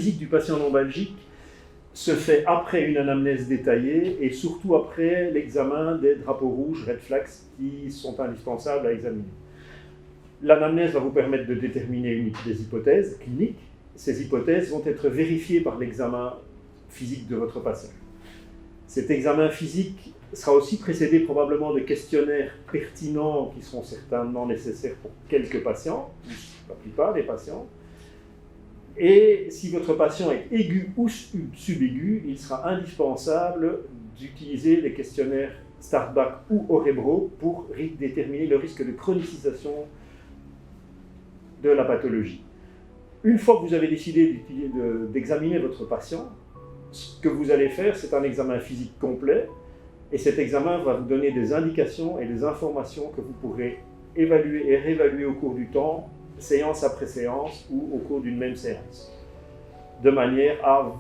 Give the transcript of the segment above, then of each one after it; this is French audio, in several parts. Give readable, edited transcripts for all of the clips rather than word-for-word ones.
physique du patient lombalgique se fait après une anamnèse détaillée et surtout après l'examen des drapeaux rouges, red flags, qui sont indispensables à examiner. L'anamnèse va vous permettre de déterminer une des hypothèses cliniques. Ces hypothèses vont être vérifiées par l'examen physique de votre patient. Cet examen physique sera aussi précédé probablement de questionnaires pertinents qui seront certainement nécessaires pour quelques patients, la plupart des patients. Et si votre patient est aigu ou subaigu, il sera indispensable d'utiliser les questionnaires Startback ou Orebro pour déterminer le risque de chronicisation de la pathologie. Une fois que vous avez décidé d'examiner votre patient, ce que vous allez faire, c'est un examen physique complet, et cet examen va vous donner des indications et des informations que vous pourrez évaluer et réévaluer au cours du temps, séance après séance ou au cours d'une même séance, de manière à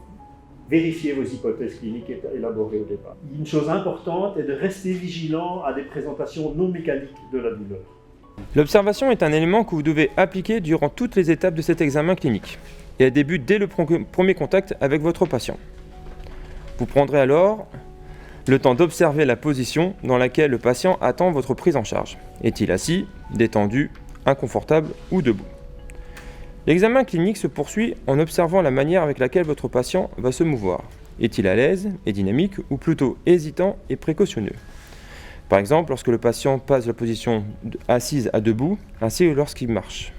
vérifier vos hypothèses cliniques élaborées au départ. Une chose importante est de rester vigilant à des présentations non mécaniques de la douleur. L'observation est un élément que vous devez appliquer durant toutes les étapes de cet examen clinique et elle débute dès le premier contact avec votre patient. Vous prendrez alors le temps d'observer la position dans laquelle le patient attend votre prise en charge. Est-il assis, détendu, inconfortable ou debout? L'examen clinique se poursuit en observant la manière avec laquelle votre patient va se mouvoir. Est-il à l'aise et dynamique ou plutôt hésitant et précautionneux? Par exemple, lorsque le patient passe de la position assise à debout, ainsi que lorsqu'il marche.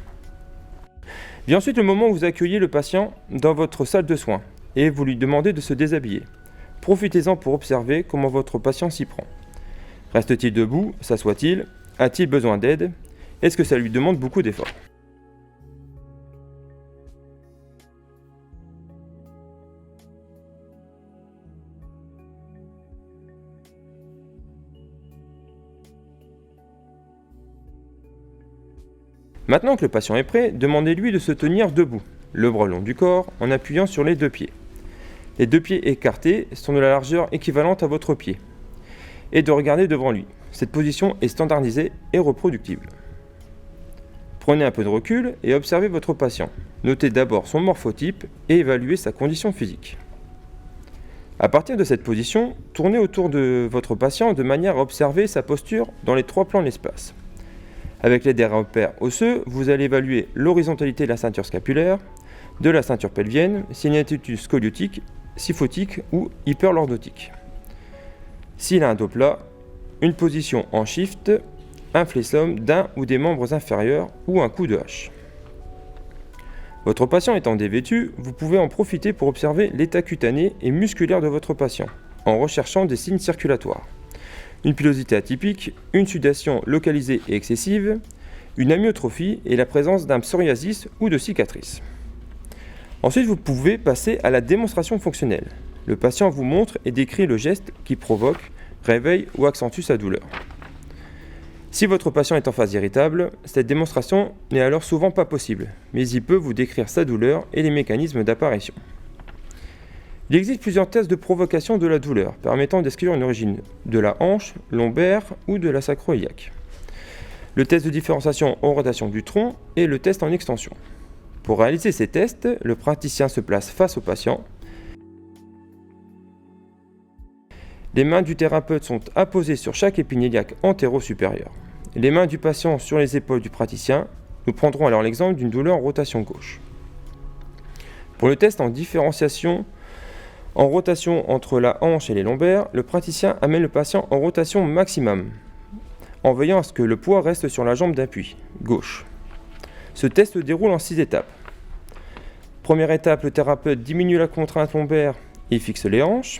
Vient ensuite le moment où vous accueillez le patient dans votre salle de soins et vous lui demandez de se déshabiller. Profitez-en pour observer comment votre patient s'y prend. Reste-t-il debout? S'assoit-il? A-t-il besoin d'aide? Est-ce que ça lui demande beaucoup d'efforts? Maintenant que le patient est prêt, demandez-lui de se tenir debout, le bras long du corps, en appuyant sur les deux pieds. Les deux pieds écartés sont de la largeur équivalente à votre pied, et de regarder devant lui. Cette position est standardisée et reproductible. Prenez un peu de recul et observez votre patient. Notez d'abord son morphotype et évaluez sa condition physique. À partir de cette position, tournez autour de votre patient de manière à observer sa posture dans les trois plans de l'espace. Avec l'aide des repères osseux, vous allez évaluer l'horizontalité de la ceinture scapulaire, de la ceinture pelvienne, s'il y a une attitude scoliotique, kyphotique ou hyperlordotique. S'il a un dos plat, une position en shift, un fléchum d'un ou des membres inférieurs ou un coup de hache. Votre patient étant dévêtu, vous pouvez en profiter pour observer l'état cutané et musculaire de votre patient, en recherchant des signes circulatoires. Une pilosité atypique, une sudation localisée et excessive, une amyotrophie et la présence d'un psoriasis ou de cicatrices. Ensuite, vous pouvez passer à la démonstration fonctionnelle. Le patient vous montre et décrit le geste qui provoque, réveille ou accentue sa douleur. Si votre patient est en phase irritable, cette démonstration n'est alors souvent pas possible, mais il peut vous décrire sa douleur et les mécanismes d'apparition. Il existe plusieurs tests de provocation de la douleur, permettant d'exclure une origine de la hanche, lombaire ou de la sacro-iliaque. Le test de différenciation en rotation du tronc et le test en extension. Pour réaliser ces tests, le praticien se place face au patient. Les mains du thérapeute sont apposées sur chaque épine iliaque antéro-supérieure. Les mains du patient sur les épaules du praticien. Nous prendrons alors l'exemple d'une douleur en rotation gauche. Pour le test en différenciation en rotation entre la hanche et les lombaires, le praticien amène le patient en rotation maximum, en veillant à ce que le poids reste sur la jambe d'appui, gauche. Ce test se déroule en 6 étapes. Première étape, le thérapeute diminue la contrainte lombaire et fixe les hanches.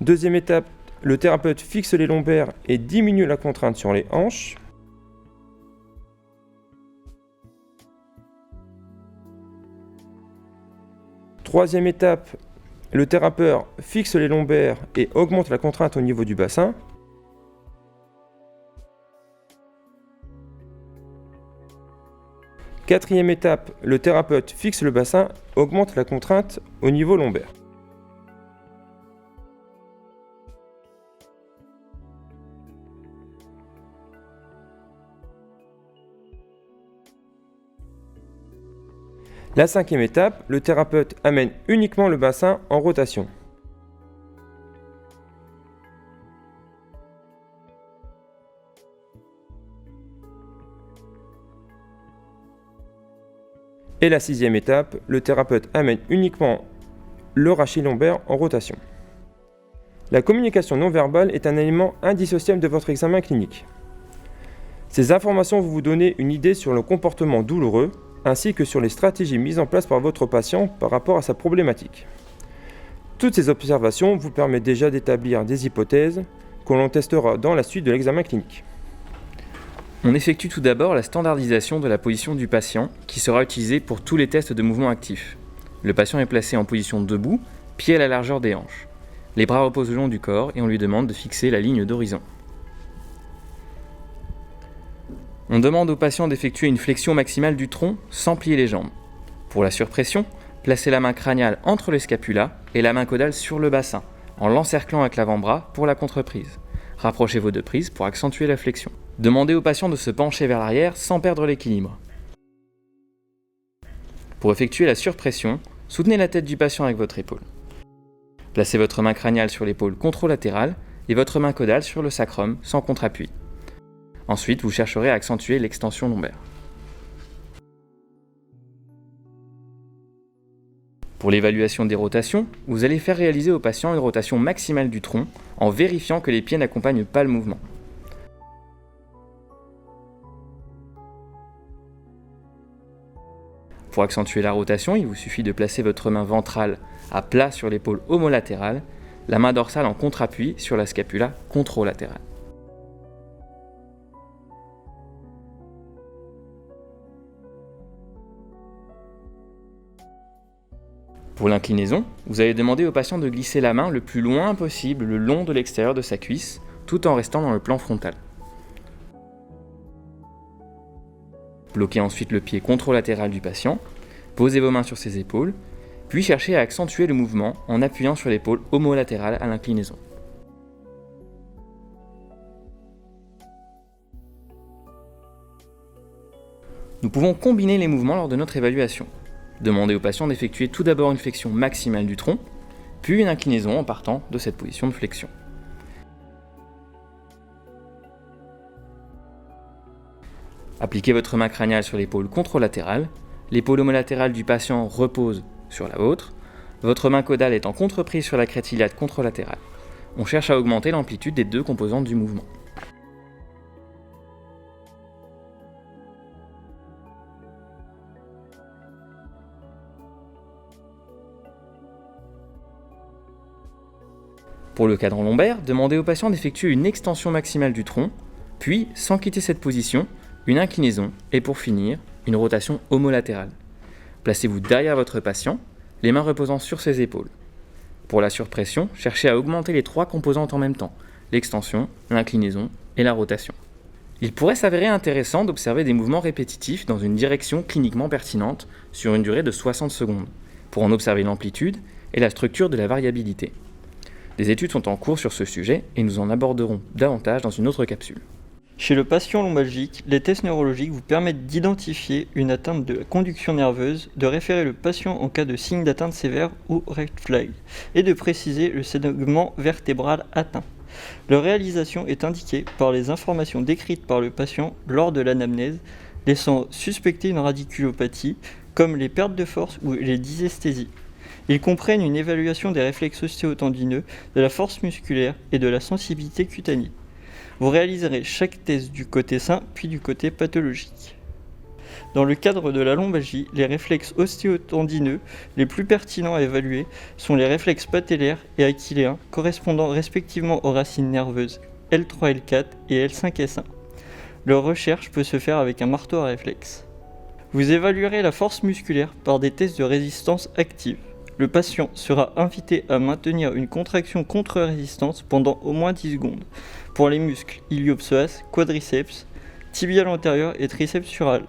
Deuxième étape, le thérapeute fixe les lombaires et diminue la contrainte sur les hanches. Troisième étape, le thérapeute fixe les lombaires et augmente la contrainte au niveau du bassin. Quatrième étape, le thérapeute fixe le bassin, augmente la contrainte au niveau lombaire. La 5e étape, le thérapeute amène uniquement le bassin en rotation. Et la 6e étape, le thérapeute amène uniquement le rachis lombaire en rotation. La communication non verbale est un élément indissociable de votre examen clinique. Ces informations vont vous donner une idée sur le comportement douloureux, ainsi que sur les stratégies mises en place par votre patient par rapport à sa problématique. Toutes ces observations vous permettent déjà d'établir des hypothèses que l'on testera dans la suite de l'examen clinique. On effectue tout d'abord la standardisation de la position du patient qui sera utilisée pour tous les tests de mouvement actif. Le patient est placé en position debout, pied à la largeur des hanches. Les bras reposent le long du corps et on lui demande de fixer la ligne d'horizon. On demande au patient d'effectuer une flexion maximale du tronc sans plier les jambes. Pour la surpression, placez la main crâniale entre les scapulas et la main caudale sur le bassin, en l'encerclant avec l'avant-bras pour la contreprise. Rapprochez vos deux prises pour accentuer la flexion. Demandez au patient de se pencher vers l'arrière sans perdre l'équilibre. Pour effectuer la surpression, soutenez la tête du patient avec votre épaule. Placez votre main crâniale sur l'épaule contralatérale et votre main caudale sur le sacrum sans contre-appui. Ensuite, vous chercherez à accentuer l'extension lombaire. Pour l'évaluation des rotations, vous allez faire réaliser au patient une rotation maximale du tronc en vérifiant que les pieds n'accompagnent pas le mouvement. Pour accentuer la rotation, il vous suffit de placer votre main ventrale à plat sur l'épaule homolatérale, la main dorsale en contre-appui sur la scapula contralatérale. Pour l'inclinaison, vous allez demander au patient de glisser la main le plus loin possible le long de l'extérieur de sa cuisse, tout en restant dans le plan frontal. Bloquez ensuite le pied contralatéral du patient, posez vos mains sur ses épaules, puis cherchez à accentuer le mouvement en appuyant sur l'épaule homolatérale à l'inclinaison. Nous pouvons combiner les mouvements lors de notre évaluation. Demandez au patient d'effectuer tout d'abord une flexion maximale du tronc, puis une inclinaison en partant de cette position de flexion. Appliquez votre main crâniale sur l'épaule contralatérale, l'épaule homolatérale du patient repose sur la vôtre, votre main caudale est en contreprise sur la crête iliaque contralatérale. On cherche à augmenter l'amplitude des deux composantes du mouvement. Pour le cadran lombaire, demandez au patient d'effectuer une extension maximale du tronc, puis, sans quitter cette position, une inclinaison et pour finir, une rotation homolatérale. Placez-vous derrière votre patient, les mains reposant sur ses épaules. Pour la surpression, cherchez à augmenter les trois composantes en même temps, l'extension, l'inclinaison et la rotation. Il pourrait s'avérer intéressant d'observer des mouvements répétitifs dans une direction cliniquement pertinente sur une durée de 60 secondes, pour en observer l'amplitude et la structure de la variabilité. Des études sont en cours sur ce sujet et nous en aborderons davantage dans une autre capsule. Chez le patient lombalgique, les tests neurologiques vous permettent d'identifier une atteinte de la conduction nerveuse, de référer le patient en cas de signe d'atteinte sévère ou red flag, et de préciser le segment vertébral atteint. Leur réalisation est indiquée par les informations décrites par le patient lors de l'anamnèse, laissant suspecter une radiculopathie, comme les pertes de force ou les dysesthésies. Ils comprennent une évaluation des réflexes ostéotendineux, de la force musculaire et de la sensibilité cutanée. Vous réaliserez chaque test du côté sain puis du côté pathologique. Dans le cadre de la lombalgie, les réflexes ostéotendineux les plus pertinents à évaluer sont les réflexes patellaires et achilléens correspondant respectivement aux racines nerveuses L3, L4 et L5, S1. Leur recherche peut se faire avec un marteau à réflexe. Vous évaluerez la force musculaire par des tests de résistance active. Le patient sera invité à maintenir une contraction contre-résistance pendant au moins 10 secondes pour les muscles iliopsoas, quadriceps, tibial antérieur et triceps sural,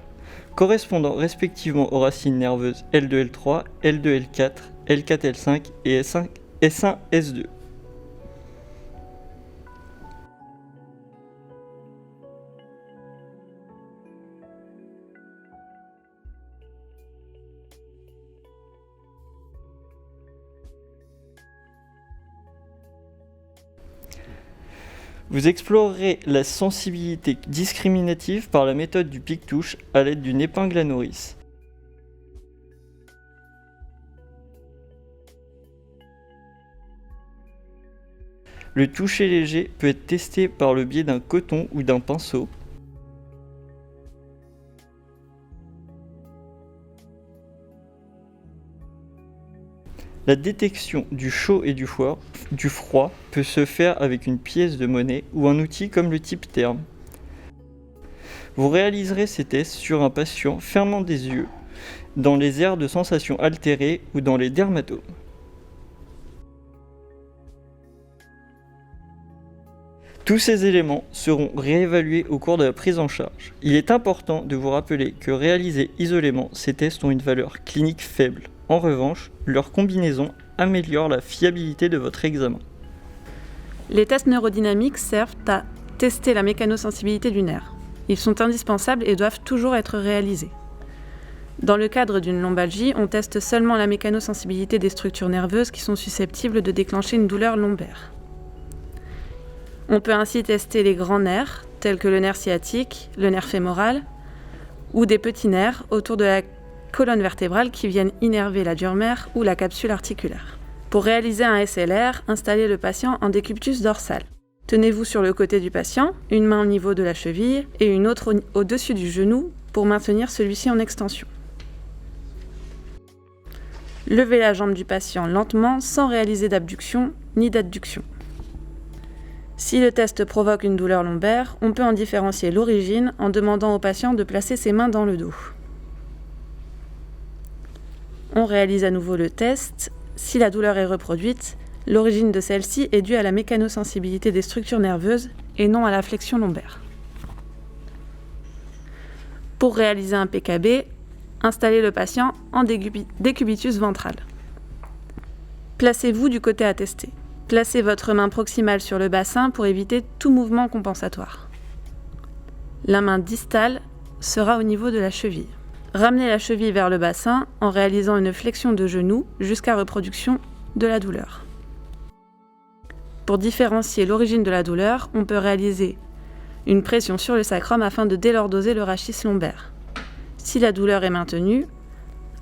correspondant respectivement aux racines nerveuses L2, L3, L2, L4, L4, L5 et S1, S2. Vous explorerez la sensibilité discriminative par la méthode du pic-touche à l'aide d'une épingle à nourrice. Le toucher léger peut être testé par le biais d'un coton ou d'un pinceau. La détection du chaud et du froid peut se faire avec une pièce de monnaie ou un outil comme le type terme. Vous réaliserez ces tests sur un patient fermant des yeux, dans les aires de sensation altérées ou dans les dermatomes. Tous ces éléments seront réévalués au cours de la prise en charge. Il est important de vous rappeler que réalisés isolément, ces tests ont une valeur clinique faible. En revanche, leur combinaison améliore la fiabilité de votre examen. Les tests neurodynamiques servent à tester la mécanosensibilité du nerf. Ils sont indispensables et doivent toujours être réalisés. Dans le cadre d'une lombalgie, on teste seulement la mécanosensibilité des structures nerveuses qui sont susceptibles de déclencher une douleur lombaire. On peut ainsi tester les grands nerfs, tels que le nerf sciatique, le nerf fémoral, ou des petits nerfs autour de la colonne vertébrale qui viennent innerver la dure mère ou la capsule articulaire. Pour réaliser un SLR, installez le patient en décubitus dorsal. Tenez-vous sur le côté du patient, une main au niveau de la cheville et une autre au-dessus du genou pour maintenir celui-ci en extension. Levez la jambe du patient lentement sans réaliser d'abduction ni d'adduction. Si le test provoque une douleur lombaire, on peut en différencier l'origine en demandant au patient de placer ses mains dans le dos. On réalise à nouveau le test. Si la douleur est reproduite, l'origine de celle-ci est due à la mécanosensibilité des structures nerveuses et non à la flexion lombaire. Pour réaliser un PKB, installez le patient en décubitus ventral. Placez-vous du côté à tester. Placez votre main proximale sur le bassin pour éviter tout mouvement compensatoire. La main distale sera au niveau de la cheville. Ramenez la cheville vers le bassin en réalisant une flexion de genou jusqu'à reproduction de la douleur. Pour différencier l'origine de la douleur, on peut réaliser une pression sur le sacrum afin de délordoser le rachis lombaire. Si la douleur est maintenue,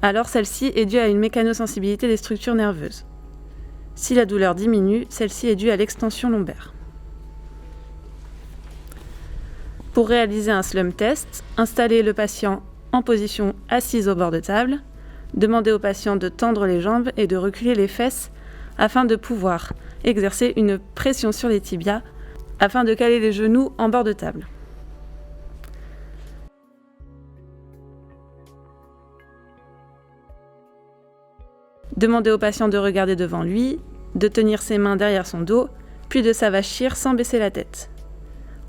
alors celle-ci est due à une mécanosensibilité des structures nerveuses. Si la douleur diminue, celle-ci est due à l'extension lombaire. Pour réaliser un slum test, installez le patient en position assise au bord de table. Demandez au patient de tendre les jambes et de reculer les fesses afin de pouvoir exercer une pression sur les tibias afin de caler les genoux en bord de table. Demandez au patient de regarder devant lui, de tenir ses mains derrière son dos, puis de s'avachir sans baisser la tête.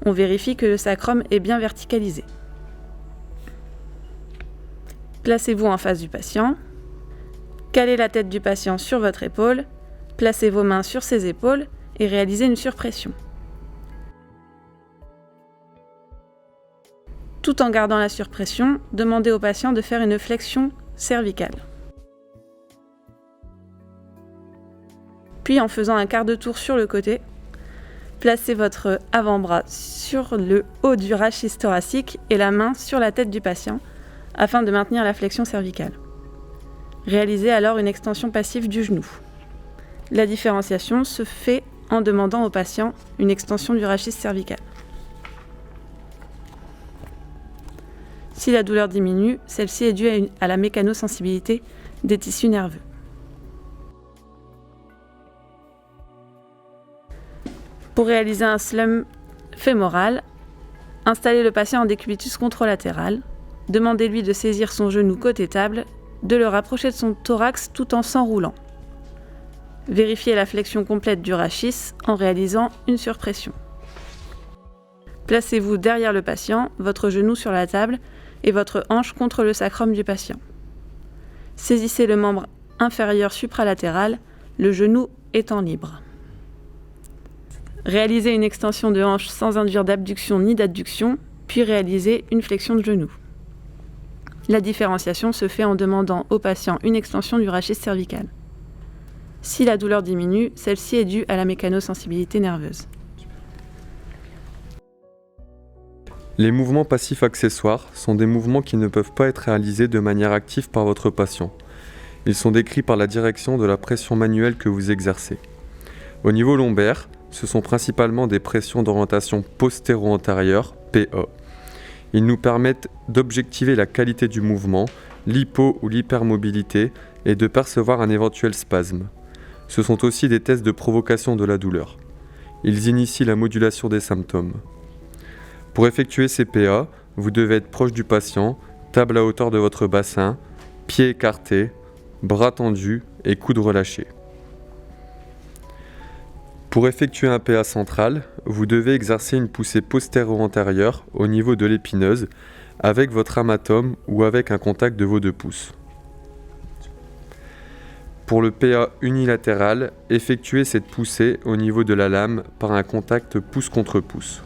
On vérifie que le sacrum est bien verticalisé. Placez-vous en face du patient. Calez la tête du patient sur votre épaule. Placez vos mains sur ses épaules et réalisez une surpression. Tout en gardant la surpression, demandez au patient de faire une flexion cervicale. Puis en faisant un quart de tour sur le côté, placez votre avant-bras sur le haut du rachis thoracique et la main sur la tête du patient afin de maintenir la flexion cervicale. Réalisez alors une extension passive du genou. La différenciation se fait en demandant au patient une extension du rachis cervical. Si la douleur diminue, celle-ci est due à la mécanosensibilité des tissus nerveux. Pour réaliser un slum fémoral, installez le patient en décubitus contralatéral. Demandez-lui de saisir son genou côté table, de le rapprocher de son thorax tout en s'enroulant. Vérifiez la flexion complète du rachis en réalisant une surpression. Placez-vous derrière le patient, votre genou sur la table et votre hanche contre le sacrum du patient. Saisissez le membre inférieur supralatéral, le genou étant libre. Réalisez une extension de hanche sans induire d'abduction ni d'adduction, puis réalisez une flexion de genou. La différenciation se fait en demandant au patient une extension du rachis cervical. Si la douleur diminue, celle-ci est due à la mécanosensibilité nerveuse. Les mouvements passifs accessoires sont des mouvements qui ne peuvent pas être réalisés de manière active par votre patient. Ils sont décrits par la direction de la pression manuelle que vous exercez. Au niveau lombaire, ce sont principalement des pressions d'orientation postéro-antérieure, PA. Ils nous permettent d'objectiver la qualité du mouvement, l'hypo- ou l'hypermobilité et de percevoir un éventuel spasme. Ce sont aussi des tests de provocation de la douleur. Ils initient la modulation des symptômes. Pour effectuer ces PA, vous devez être proche du patient, table à hauteur de votre bassin, pieds écartés, bras tendus et coudes relâchés. Pour effectuer un PA central, vous devez exercer une poussée postéro-antérieure au niveau de l'épineuse avec votre amatome ou avec un contact de vos 2 pouces. Pour le PA unilatéral, effectuez cette poussée au niveau de la lame par un contact pouce contre pouce.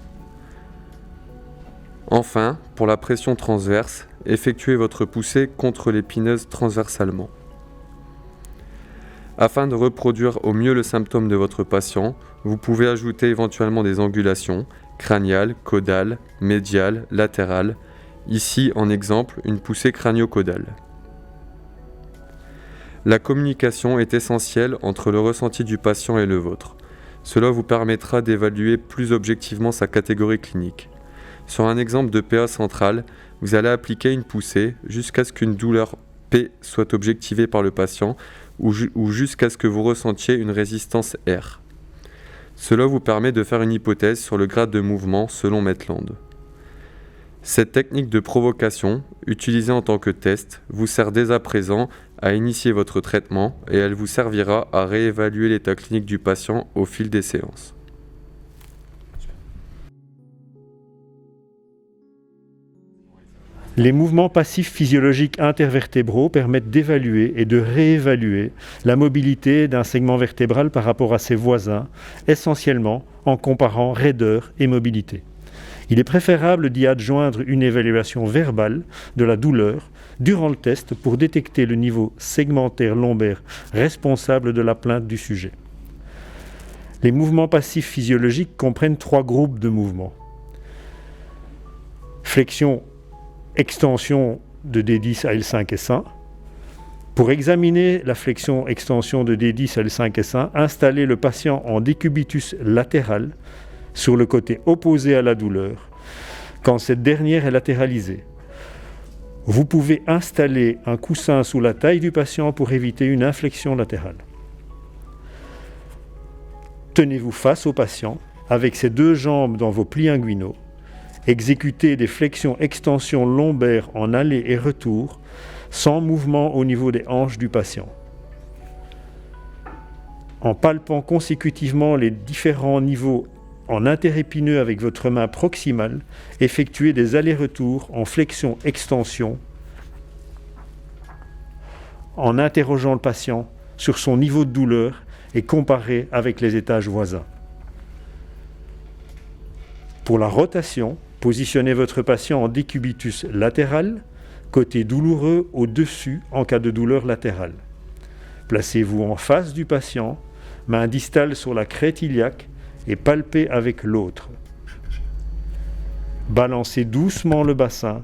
Enfin, pour la pression transverse, effectuez votre poussée contre l'épineuse transversalement. Afin de reproduire au mieux le symptôme de votre patient, vous pouvez ajouter éventuellement des angulations crâniales, caudales, médiales, latérales. Ici, en exemple, une poussée crânio-caudale. La communication est essentielle entre le ressenti du patient et le vôtre. Cela vous permettra d'évaluer plus objectivement sa catégorie clinique. Sur un exemple de PA central, vous allez appliquer une poussée jusqu'à ce qu'une douleur P soit objectivée par le patient ou jusqu'à ce que vous ressentiez une résistance R. Cela vous permet de faire une hypothèse sur le grade de mouvement selon Maitland. Cette technique de provocation, utilisée en tant que test, vous sert dès à présent à initier votre traitement et elle vous servira à réévaluer l'état clinique du patient au fil des séances. Les mouvements passifs physiologiques intervertébraux permettent d'évaluer et de réévaluer la mobilité d'un segment vertébral par rapport à ses voisins, essentiellement en comparant raideur et mobilité. Il est préférable d'y adjoindre une évaluation verbale de la douleur durant le test pour détecter le niveau segmentaire lombaire responsable de la plainte du sujet. Les mouvements passifs physiologiques comprennent 3 groupes de mouvements. Flexion, extension de D10 à L5 S1. Pour examiner la flexion-extension de D10 à L5 S1, installez le patient en décubitus latéral sur le côté opposé à la douleur, quand cette dernière est latéralisée. Vous pouvez installer un coussin sous la taille du patient pour éviter une inflexion latérale. Tenez-vous face au patient avec ses 2 jambes dans vos plis inguinaux. Exécutez des flexions-extensions lombaires en aller et retour, sans mouvement au niveau des hanches du patient. En palpant consécutivement les différents niveaux en interépineux avec votre main proximale, effectuez des allers-retours en flexion-extension, en interrogeant le patient sur son niveau de douleur et comparez avec les étages voisins. Pour la rotation, positionnez votre patient en décubitus latéral, côté douloureux au-dessus en cas de douleur latérale. Placez-vous en face du patient, main distale sur la crête iliaque et palpez avec l'autre. Balancez doucement le bassin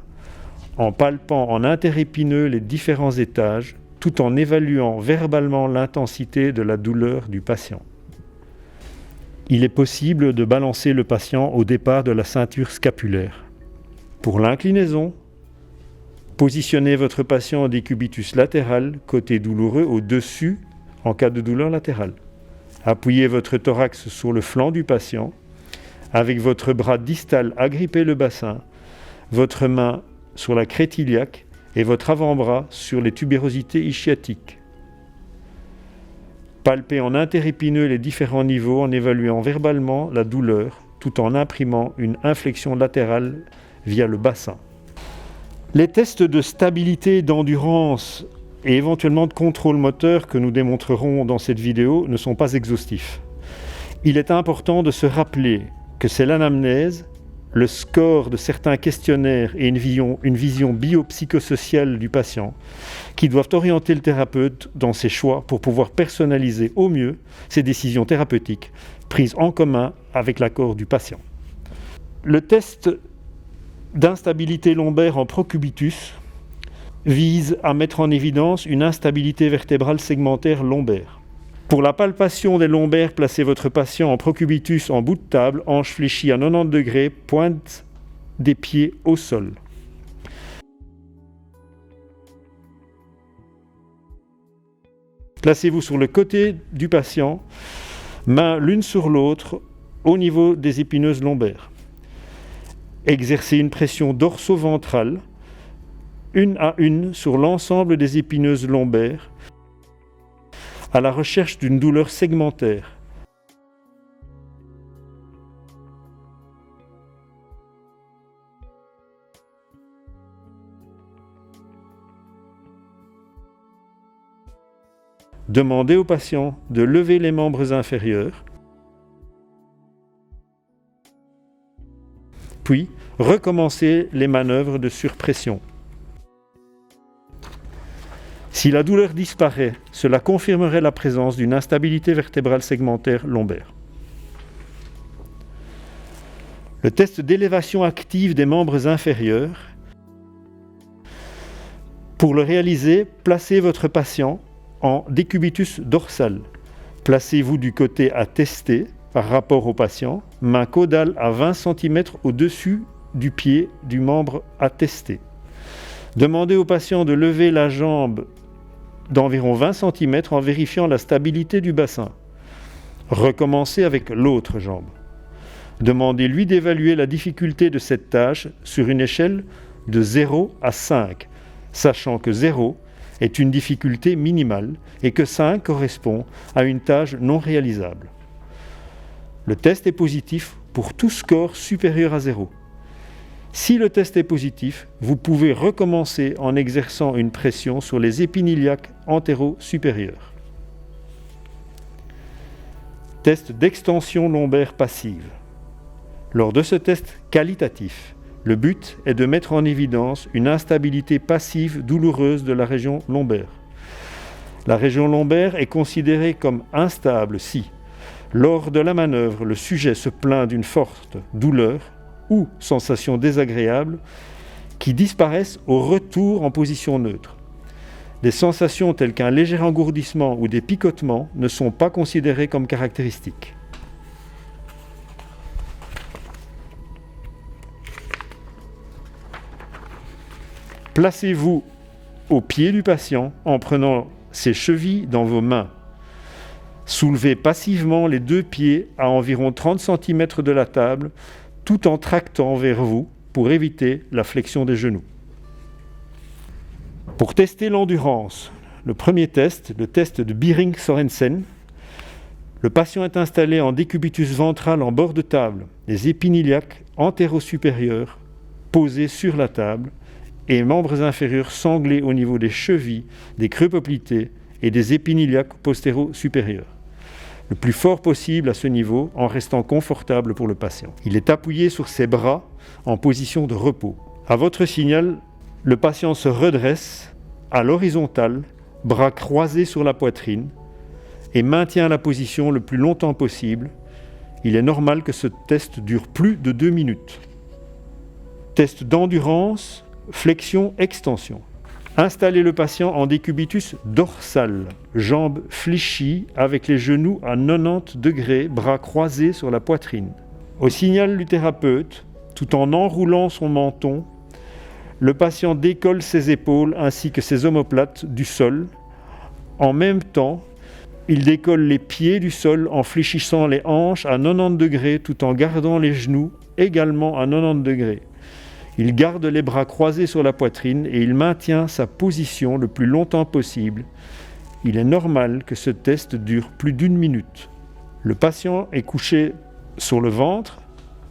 en palpant en interépineux les différents étages tout en évaluant verbalement l'intensité de la douleur du patient. Il est possible de balancer le patient au départ de la ceinture scapulaire. Pour l'inclinaison, positionnez votre patient en décubitus latéral, côté douloureux au-dessus en cas de douleur latérale. Appuyez votre thorax sur le flanc du patient. Avec votre bras distal, agrippez le bassin, votre main sur la crête iliaque et votre avant-bras sur les tubérosités ischiatiques. Palpez en interépineux les différents niveaux en évaluant verbalement la douleur tout en imprimant une inflexion latérale via le bassin. Les tests de stabilité, d'endurance et éventuellement de contrôle moteur que nous démontrerons dans cette vidéo ne sont pas exhaustifs. Il est important de se rappeler que c'est l'anamnèse, le score de certains questionnaires et une vision biopsychosociale du patient qui doivent orienter le thérapeute dans ses choix pour pouvoir personnaliser au mieux ses décisions thérapeutiques prises en commun avec l'accord du patient. Le test d'instabilité lombaire en procubitus vise à mettre en évidence une instabilité vertébrale segmentaire lombaire. Pour la palpation des lombaires, placez votre patient en procubitus en bout de table, hanche fléchie à 90 degrés, pointe des pieds au sol. Placez-vous sur le côté du patient, mains l'une sur l'autre, au niveau des épineuses lombaires. Exercez une pression dorso-ventrale, une à une, sur l'ensemble des épineuses lombaires, à la recherche d'une douleur segmentaire. Demandez au patient de lever les membres inférieurs, puis recommencez les manœuvres de surpression. Si la douleur disparaît, cela confirmerait la présence d'une instabilité vertébrale segmentaire lombaire. Le test d'élévation active des membres inférieurs. Pour le réaliser, placez votre patient en décubitus dorsal. Placez-vous du côté à tester par rapport au patient, main caudale à 20 cm au-dessus du pied du membre à tester. Demandez au patient de lever la jambe d'environ 20 cm en vérifiant la stabilité du bassin. Recommencez avec l'autre jambe. Demandez-lui d'évaluer la difficulté de cette tâche sur une échelle de 0 à 5, sachant que 0 est une difficulté minimale et que 5 correspond à une tâche non réalisable. Le test est positif pour tout score supérieur à 0. Si le test est positif, vous pouvez recommencer en exerçant une pression sur les épiniliaques antéro-supérieurs. Test d'extension lombaire passive. Lors de ce test qualitatif, le but est de mettre en évidence une instabilité passive douloureuse de la région lombaire. La région lombaire est considérée comme instable si, lors de la manœuvre, le sujet se plaint d'une forte douleur ou sensations désagréables qui disparaissent au retour en position neutre. Des sensations telles qu'un léger engourdissement ou des picotements ne sont pas considérées comme caractéristiques. Placez-vous au pied du patient en prenant ses chevilles dans vos mains. Soulevez passivement les deux pieds à environ 30 cm de la table tout en tractant vers vous pour éviter la flexion des genoux. Pour tester l'endurance, le premier test, le test de Bering-Sorensen, le patient est installé en décubitus ventral en bord de table, les épiniliaques antéro-supérieurs posés sur la table et membres inférieurs sanglés au niveau des chevilles, des creux poplités et des épiniliaques postéro-supérieurs. Le plus fort possible à ce niveau en restant confortable pour le patient. Il est appuyé sur ses bras en position de repos. À votre signal, le patient se redresse à l'horizontale, bras croisés sur la poitrine et maintient la position le plus longtemps possible. Il est normal que ce test dure plus de 2 minutes. Test d'endurance, flexion-extension. Installez le patient en décubitus dorsal, jambes fléchies avec les genoux à 90 degrés, bras croisés sur la poitrine. Au signal du thérapeute, tout en enroulant son menton, le patient décolle ses épaules ainsi que ses omoplates du sol. En même temps, il décolle les pieds du sol en fléchissant les hanches à 90 degrés tout en gardant les genoux également à 90 degrés. Il garde les bras croisés sur la poitrine et il maintient sa position le plus longtemps possible. Il est normal que ce test dure plus d'1 minute. Le patient est couché sur le ventre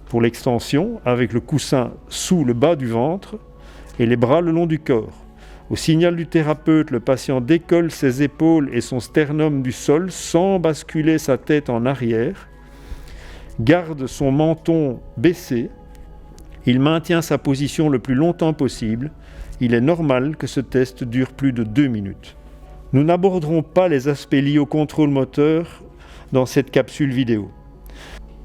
pour l'extension avec le coussin sous le bas du ventre et les bras le long du corps. Au signal du thérapeute, le patient décolle ses épaules et son sternum du sol sans basculer sa tête en arrière, garde son menton baissé. Il maintient sa position le plus longtemps possible. Il est normal que ce test dure plus de 2 minutes. Nous n'aborderons pas les aspects liés au contrôle moteur dans cette capsule vidéo.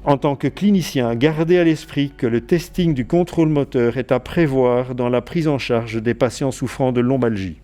En tant que clinicien, gardez à l'esprit que le testing du contrôle moteur est à prévoir dans la prise en charge des patients souffrant de lombalgie.